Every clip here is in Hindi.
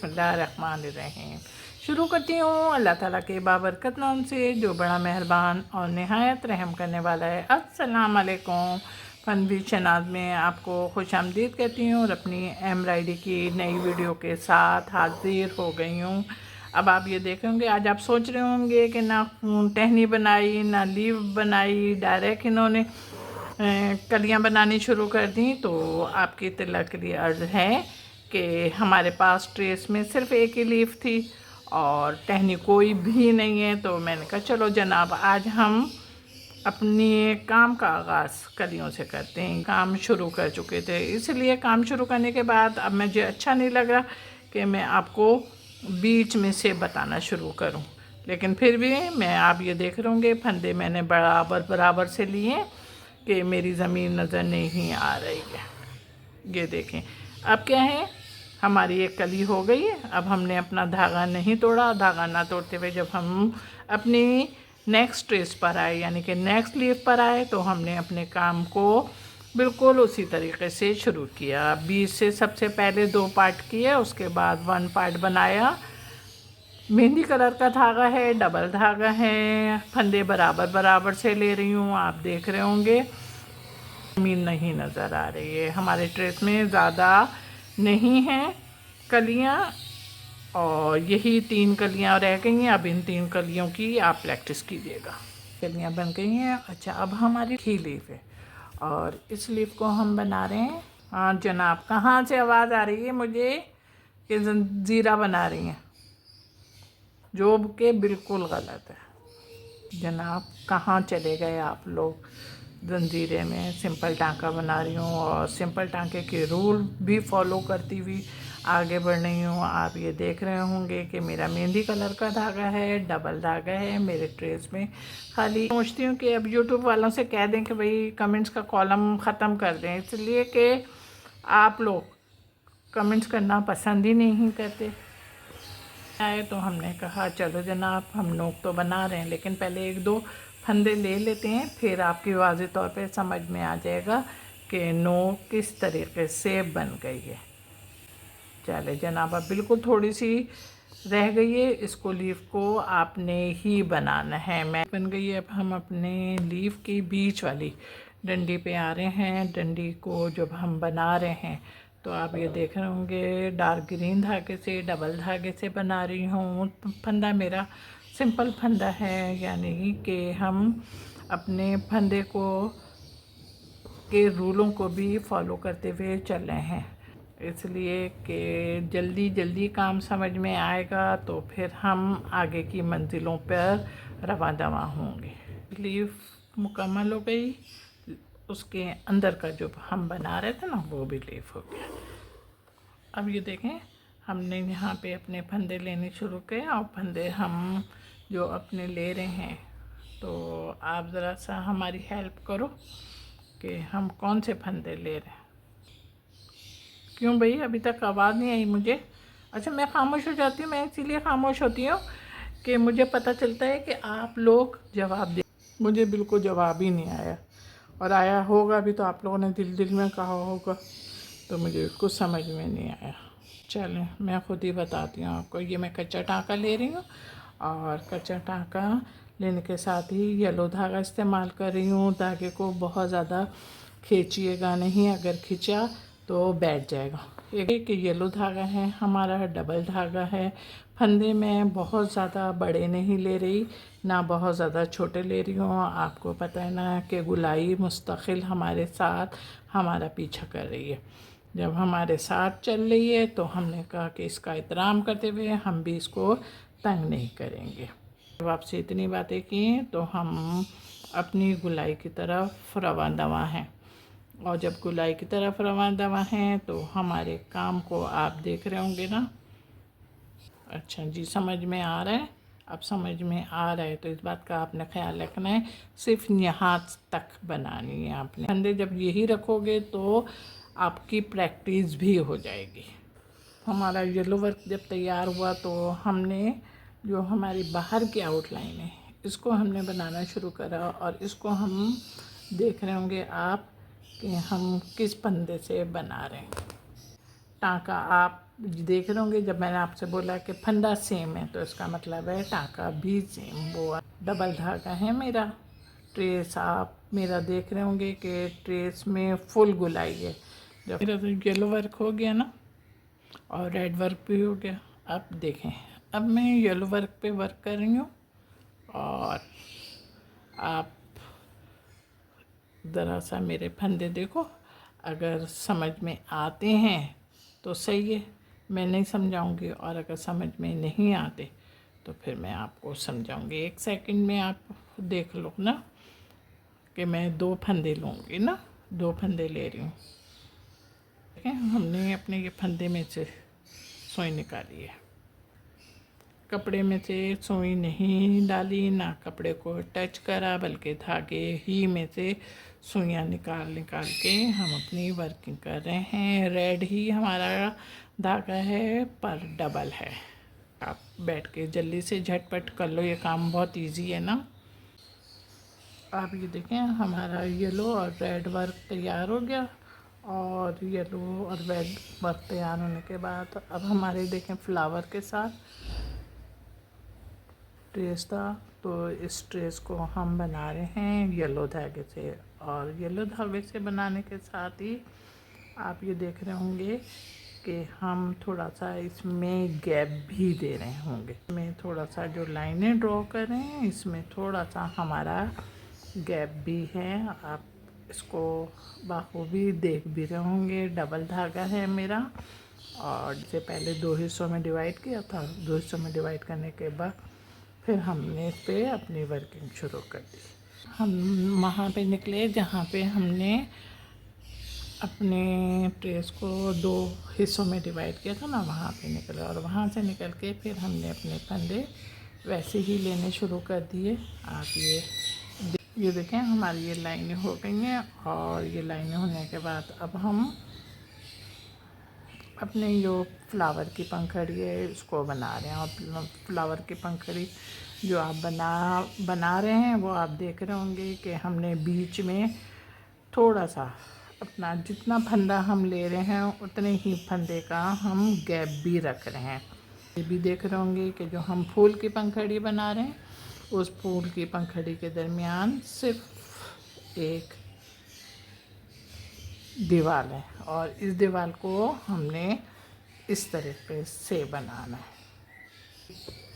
बिस्मिल्लाहिर्रहमानिर्रहीम। शुरू करती हूँ अल्लाह ताला के बाबरकत नाम से जो बड़ा मेहरबान और नहायत रहम करने वाला है। अस्सलाम वालेकुम। फनवी शनाज में आपको खुश आमदीद कहती हूँ और अपनी एम्ब्रॉयडरी की नई वीडियो के साथ हाजिर हो गई हूँ। अब आप ये देखेंगे, आज आप सोच रहे होंगे कि ना टहनी बनाई ना लीव बनाई, डायरेक्ट इन्होंने कलियाँ बनानी शुरू कर दी। तो आपकी इत्तला के लिए अर्ज़ है कि हमारे पास ट्रेस में सिर्फ़ एक ही लीफ थी और टहनी कोई भी नहीं है। तो मैंने कहा चलो जनाब, आज हम अपनी काम का आगाज़ कलियों से करते हैं। काम शुरू कर चुके थे, इसलिए काम शुरू करने के बाद अब मुझे अच्छा नहीं लग रहा कि मैं आपको बीच में से बताना शुरू करूं। लेकिन फिर भी मैं, आप ये देख रहे होंगे, फंदे मैंने बराबर बराबर से लिए कि मेरी ज़मीन नज़र नहीं आ रही है। ये देखें, अब क्या है, हमारी एक कली हो गई है। अब हमने अपना धागा नहीं तोड़ा। धागा ना तोड़ते हुए जब हम अपनी नेक्स्ट ट्रेस पर आए, यानी कि नेक्स्ट लीफ पर आए, तो हमने अपने काम को बिल्कुल उसी तरीके से शुरू किया। बीच से सबसे पहले 2 पार्ट किए, उसके बाद 1 पार्ट बनाया। मेहंदी कलर का धागा है, डबल धागा है, फंदे बराबर बराबर से ले रही हूँ। आप देख रहे होंगे ज़मीन नहीं नज़र आ रही है। हमारे ट्रेस में ज़्यादा नहीं हैं कलियाँ और यही 3 कलियाँ रह गई हैं। अब इन 3 कलियों की आप प्रैक्टिस कीजिएगा। कलियाँ बन गई हैं। अच्छा, अब हमारी ही लीफ है और इस लीफ को हम बना रहे हैं। हाँ जनाब, कहाँ से आवाज़ आ रही है मुझे कि ज़ंजीरा बना रही हैं, जो कि बिल्कुल गलत है। जनाब कहाँ चले गए आप लोग? जंजीरे में सिंपल टांका बना रही हूँ और सिंपल टांके के रूल भी फॉलो करती हुई आगे बढ़ रही हूँ। आप ये देख रहे होंगे कि मेरा मेहंदी कलर का धागा है, डबल धागा है मेरे ट्रेस में। खाली सोचती हूँ कि अब यूट्यूब वालों से कह दें कि भाई कमेंट्स का कॉलम ख़त्म कर दें, इसलिए कि आप लोग कमेंट्स करना पसंद ही नहीं करते आए। तो हमने कहा चलो जनाब, हम नोक तो बना रहे हैं लेकिन पहले 1-2 फंदे ले लेते हैं, फिर आपकी वाज़े तौर पे समझ में आ जाएगा कि नोक किस तरीके से बन गई है। चले जनाब, अब बिल्कुल थोड़ी सी रह गई है, इसको लीफ को आपने ही बनाना है। मैं बन गई है। अब हम अपने लीफ की बीच वाली डंडी पे आ रहे हैं। डंडी को जब हम बना रहे हैं तो आप ये देख रहे होंगे डार्क ग्रीन धागे से, डबल धागे से बना रही हूँ। फंदा मेरा सिंपल फंदा है, यानी कि हम अपने फंदे को के रूलों को भी फॉलो करते हुए चल रहे हैं, इसलिए कि जल्दी जल्दी काम समझ में आएगा तो फिर हम आगे की मंजिलों पर रवा दवा होंगे। लीफ मुकम्मल हो गई, उसके अंदर का जो हम बना रहे थे ना वो भी लीफ हो गया। अब ये देखें, हमने यहाँ पे अपने फंदे लेने शुरू किए और फंदे हम जो अपने ले रहे हैं, तो आप ज़रा सा हमारी हेल्प करो कि हम कौन से फंदे ले रहे हैं। क्यों भाई, अभी तक आवाज़ नहीं आई मुझे? अच्छा, मैं खामोश हो जाती हूँ। मैं इसीलिए खामोश होती हूँ कि मुझे पता चलता है कि आप लोग जवाब दे। मुझे बिल्कुल जवाब ही नहीं आया, और आया होगा भी तो आप लोगों ने दिल दिल में कहा होगा, तो मुझे कुछ समझ में नहीं आया। चलें, मैं ख़ुद ही बताती हूँ आपको। ये मैं कच्चा टाँका ले रही हूँ और कच्चा टाँका लेने के साथ ही येलो धागा इस्तेमाल कर रही हूँ। धागे को बहुत ज़्यादा खींचिएगा नहीं, अगर खींचा तो बैठ जाएगा। एक येलो धागा है हमारा, डबल धागा है। फंदे में बहुत ज़्यादा बड़े नहीं ले रही, ना बहुत ज़्यादा छोटे ले रही हूँ। आपको पता है ना कि गुलाई मुस्तकिल हमारे साथ हमारा पीछा कर रही है। जब हमारे साथ चल रही है तो हमने कहा कि इसका एहतराम करते हुए हम भी इसको तंग नहीं करेंगे। जब आपसे इतनी बातें की तो हम अपनी गुलाई की तरफ रवा दवा हैं, और जब गुलाई की तरफ रवा दवा हैं तो हमारे काम को आप देख रहे होंगे ना। अच्छा जी, समझ में आ रहा है? अब समझ में आ रहा है तो इस बात का आपने ख्याल रखना है, सिर्फ यहाँ तक बनानी है आपने। फंदे जब यही रखोगे तो आपकी प्रैक्टिस भी हो जाएगी। हमारा येलो वर्क जब तैयार हुआ तो हमने जो हमारी बाहर की आउटलाइन है इसको हमने बनाना शुरू करा, और इसको हम देख रहे होंगे आप कि हम किस फंदे से बना रहे हैं। टाँका आप देख रहे होंगे जब मैंने आपसे बोला कि फंदा सेम है तो इसका मतलब है टाँका भी सेम। वो डबल धागा है मेरा। ट्रेस आप मेरा देख रहे होंगे कि ट्रेस में फुल गुलाई है। जब मेरा तो येलो वर्क हो गया ना और रेड वर्क भी हो गया। अब देखें, अब मैं येलो वर्क पे वर्क कर रही हूँ और आप ज़रा सा मेरे फंदे देखो। अगर समझ में आते हैं तो सही है, मैं नहीं समझाऊंगी, और अगर समझ में नहीं आते तो फिर मैं आपको समझाऊंगी। 1 सेकंड में आप देख लो ना कि मैं 2 फंदे लूँगी ना, 2 फंदे ले रही हूँ। देखें, हमने अपने ये फंदे में से सुई निकाली है। कपड़े में से सुई नहीं डाली, ना कपड़े को टच करा, बल्कि धागे ही में से सुइयाँ निकाल के हम अपनी वर्किंग कर रहे हैं। रेड ही हमारा धागा है पर डबल है। आप बैठ के जल्दी से झटपट कर लो, ये काम बहुत इजी है ना। आप ये देखें, हमारा येलो और रेड वर्क तैयार हो गया। और येलो और रेड वर्क तैयार होने के बाद अब हमारे देखें फ्लावर के साथ ट्रेस था, तो इस ट्रेस को हम बना रहे हैं येलो धागे से। और येलो धागे से बनाने के साथ ही आप ये देख रहे होंगे कि हम थोड़ा सा इसमें गैप भी दे रहे होंगे। इसमें थोड़ा सा जो लाइनें ड्रॉ कर रहे हैं इसमें थोड़ा सा हमारा गैप भी है। आप इसको बाखूबी देख भी रहे होंगे। डबल धागा है मेरा और इससे पहले 2 हिस्सों में डिवाइड किया था। 2 हिस्सों में डिवाइड करने के बाद फिर हमने इस पर अपनी वर्किंग शुरू कर दी। हम वहाँ पे निकले जहाँ पे हमने अपने ट्रेस को 2 हिस्सों में डिवाइड किया था ना, वहाँ पे निकले। और वहाँ से निकल के फिर हमने अपने फंदे वैसे ही लेने शुरू कर दिए। आप ये देखें, हमारी ये लाइनें हो गई हैं। और ये लाइनें होने के बाद अब हम अपने जो फ्लावर की पंखड़ी है उसको बना रहे हैं। और फ्लावर की पंखड़ी जो आप बना रहे हैं वो आप देख रहे होंगे कि हमने बीच में थोड़ा सा अपना जितना फंदा हम ले रहे हैं उतने ही फंदे का हम गैप भी रख रहे हैं। ये भी देख रहे होंगे कि जो हम फूल की पंखड़ी बना रहे हैं उस फूल की पंखड़ी के दरमियान सिर्फ एक दीवार है और इस दीवार को हमने इस तरीके से बनाना है।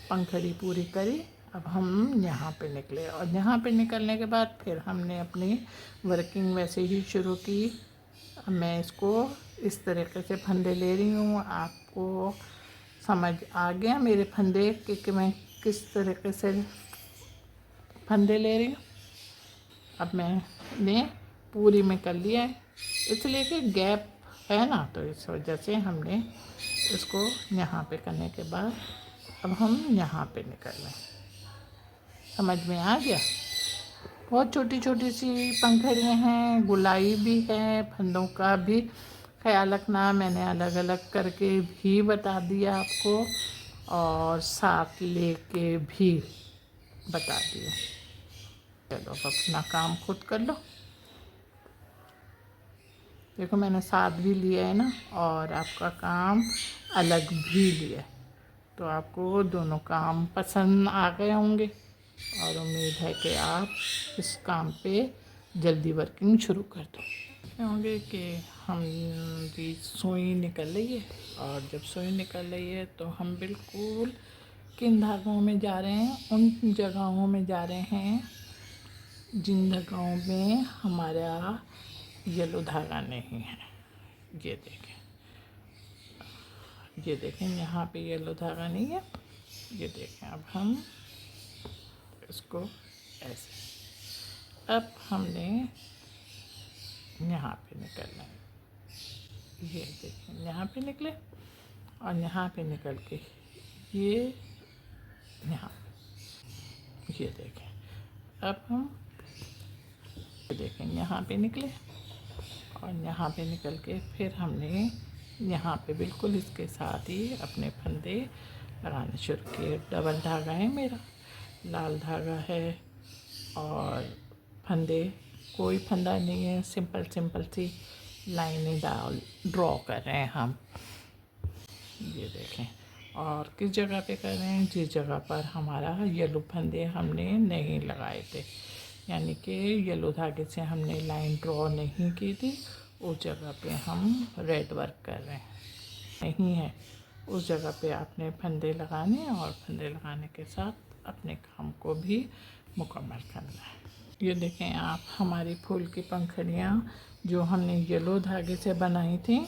पंखड़ी पूरी करी। अब हम यहाँ पे निकले और यहाँ पे निकलने के बाद फिर हमने अपनी वर्किंग वैसे ही शुरू की। मैं इसको इस तरीके से फंदे ले रही हूँ। आपको समझ आ गया मेरे फंदे कि मैं किस तरीके से फंदे ले रही हूँ। अब मैंने पूरी में कर लिया है, इसलिए कि गैप है ना, तो इस वजह से हमने इसको यहाँ पे करने के बाद अब हम यहाँ पे निकल रहे हैं। समझ में आ गया? बहुत छोटी छोटी सी पंखड़ियाँ हैं, गुलाई भी है, फंदों का भी ख्याल रखना। मैंने अलग अलग करके भी बता दिया आपको और साथ लेके भी बता दिया। चलो अब अपना काम खुद कर लो। देखो मैंने साथ भी लिया है ना और आपका काम अलग भी लिया है, तो आपको दोनों काम पसंद आ गए होंगे और उम्मीद है कि आप इस काम पे जल्दी वर्किंग शुरू कर दो। होंगे कि हमारी सुई निकल रही है और जब सुई निकल रही है तो हम बिल्कुल किन धागों में जा रहे हैं, उन जगहों में जा रहे हैं जिन जगहों में हमारा येलो धागा नहीं है। ये देखें यहाँ पे येलो धागा नहीं है। ये देखें, अब हम इसको ऐसे, अब हमने यहाँ पे निकलना है। ये देखें यहाँ पे निकले और यहाँ पे निकल के ये यहाँ, ये देखें। अब हम देखें यहाँ पे निकले और यहाँ पे निकल के फिर हमने यहाँ पे बिल्कुल इसके साथ ही अपने फंदे लगाने शुरू किए। डबल धागा है मेरा, लाल धागा है और फंदे कोई फंदा नहीं है, सिंपल सी लाइनें ड्रॉ कर रहे हैं हम। ये देखें। और किस जगह पे कर रहे हैं? जिस जगह पर हमारा येलो फंदे हमने नहीं लगाए थे, यानी कि येलो धागे से हमने लाइन ड्रॉ नहीं की थी, उस जगह पे हम रेड वर्क कर रहे हैं। नहीं है उस जगह पे आपने फंदे लगाने और फंदे लगाने के साथ अपने काम को भी मुकम्मल करना है। ये देखें आप, हमारी फूल की पंखुड़ियाँ जो हमने येलो धागे से बनाई थी,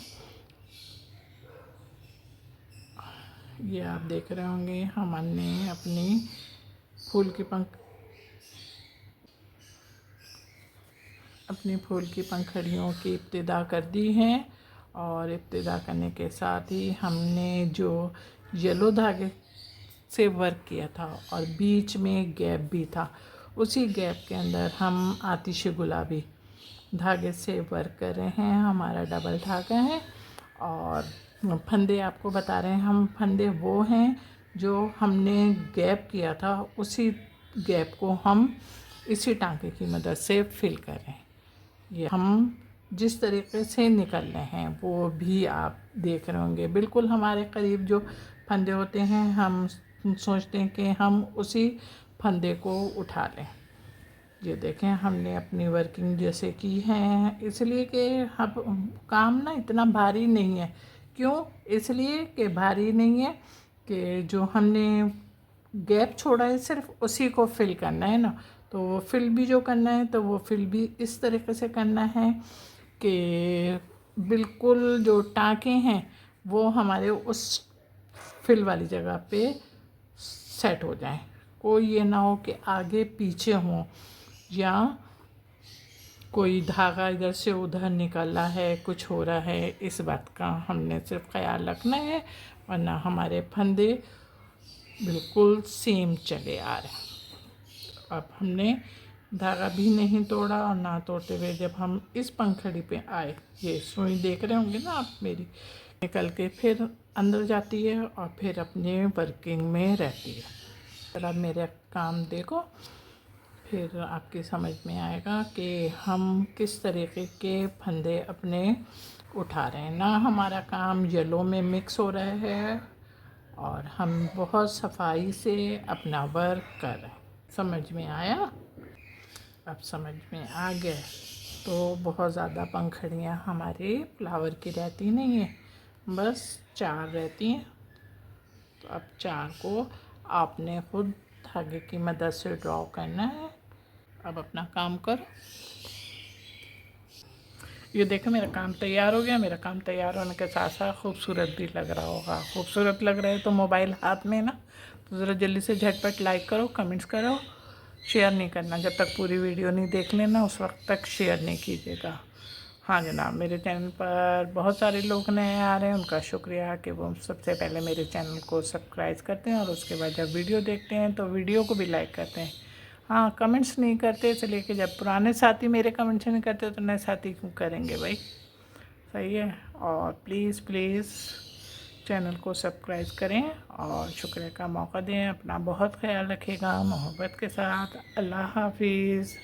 ये आप देख रहे होंगे हमने अपनी फूल की पंखुड़ियों की इब्तिदा कर दी है। और इब्तिदा करने के साथ ही हमने जो येलो धागे से वर्क किया था और बीच में गैप भी था, उसी गैप के अंदर हम आतिश गुलाबी धागे से वर्क कर रहे हैं। हमारा डबल धागा है और फंदे आपको बता रहे हैं हम, फंदे वो हैं जो हमने गैप किया था, उसी गैप को हम इसी टांके की मदद से फिल कर रहे हैं। ये हम जिस तरीके से निकल रहे हैं वो भी आप देख रहे होंगे। बिल्कुल हमारे करीब जो फंदे होते हैं, हम सोचते हैं कि हम उसी फंदे को उठा लें। ये देखें हमने अपनी वर्किंग जैसे की है, इसलिए कि अब काम ना इतना भारी नहीं है। क्यों? इसलिए कि भारी नहीं है कि जो हमने गैप छोड़ा है सिर्फ उसी को फिल करना है ना, तो वो फिल भी जो करना है तो वो फिल भी इस तरीके से करना है कि बिल्कुल जो टाँके हैं वो हमारे उस फिल वाली जगह पे सेट हो जाएं। कोई ये ना हो कि आगे पीछे हों या कोई धागा इधर से उधर निकला है, कुछ हो रहा है, इस बात का हमने सिर्फ ख्याल रखना है, वरना हमारे फंदे बिल्कुल सेम चले आ रहे हैं। अब हमने धागा भी नहीं तोड़ा और ना तोड़ते हुए जब हम इस पंखुड़ी पे आए, ये सुई देख रहे होंगे ना आप मेरी, निकल के फिर अंदर जाती है और फिर अपने वर्किंग में रहती है। जरा मेरा काम देखो, फिर आपकी समझ में आएगा कि हम किस तरीके के फंदे अपने उठा रहे हैं। ना हमारा काम येलो में मिक्स हो रहा है और हम बहुत सफाई से अपना वर्क कर रहे हैं। समझ में आया? अब समझ में आ गया तो बहुत ज़्यादा पंखुड़ियाँ हमारे फ्लावर की रहती नहीं है, बस 4 रहती हैं। तो अब 4 को आपने खुद धागे की मदद से ड्रॉ करना है। अब अपना काम करो। ये देखो मेरा काम तैयार हो गया। मेरा काम तैयार होने के साथ साथ खूबसूरत भी लग रहा होगा। खूबसूरत लग रहा है तो मोबाइल हाथ में ना, तो ज़रा जल्दी से झटपट लाइक करो, कमेंट्स करो, शेयर नहीं करना। जब तक पूरी वीडियो नहीं देख लेना उस वक्त तक शेयर नहीं कीजिएगा। हाँ जनाब, मेरे चैनल पर बहुत सारे लोग नए आ रहे हैं, उनका शुक्रिया कि वो सबसे पहले मेरे चैनल को सब्सक्राइब करते हैं और उसके बाद जब वीडियो देखते हैं तो वीडियो को भी लाइक करते हैं। हाँ, कमेंट्स नहीं करते, इसलिए कि जब पुराने साथी मेरे कमेंट्स नहीं करते तो नए साथी क्यों करेंगे भाई? सही है। और प्लीज़ प्लीज़ चैनल को सब्सक्राइब करें और शुक्रिया का मौका दें। अपना बहुत ख्याल रखिएगा मोहब्बत के साथ। अल्लाह हाफिज़।